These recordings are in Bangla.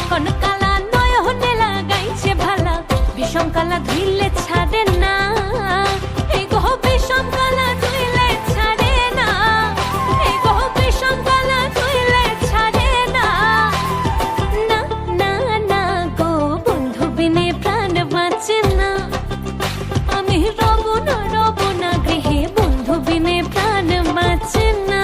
চিকন কালা নয়নে লাগাইছে ভালা, বিষম কালা ধুইলে ছাড়ে না, এই গো বিষম কালা ধুইলে ছাড়ে না, এই গো বিষম কালা ধুইলে ছাড়ে না। না না না গো বন্ধু বিনে প্রাণ বাঁচে না, আমি রব না গৃহে বন্ধু বিনে প্রাণ বাঁচে না।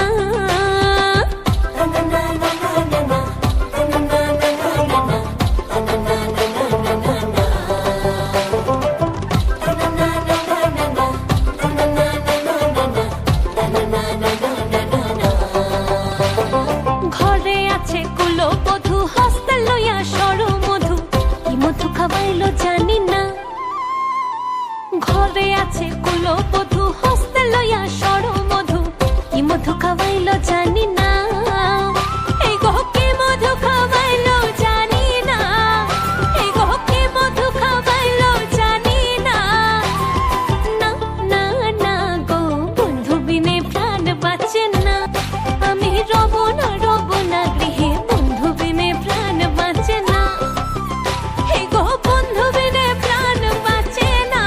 ঘরে আছে কুলো বধূ, হস্তে লইয়া সর মধু, কি মধু খাওয়াইলো জানি না। ঘরে আছে কুলো বধূ, হস্তে লইয়া সর মধু, কি মধু খাওয়াইলো জানি না, এই গো কি মধু খাওয়াইলো জানি না, এই গো কি মধু খাওয়াইলো জানি না। না না না গো বন্ধু বিনে প্রাণ বাঁচে না, আমি রব না গৃহে বন্ধু বিনে প্রাণ বাঁচে না, এই গো বন্ধু বিনে প্রাণ বাঁচে না,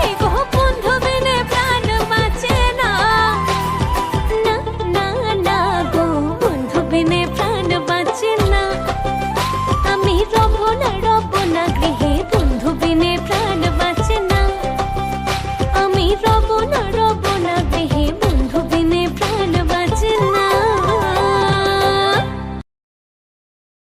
এই গো বন্ধু বিনে প্রাণ বাঁচে না। না না না গো বন্ধু বিনে প্রাণ বাঁচে না, আমি রব না গৃহে বন্ধু বিনে প্রাণ বাঁচে না, আমি রব না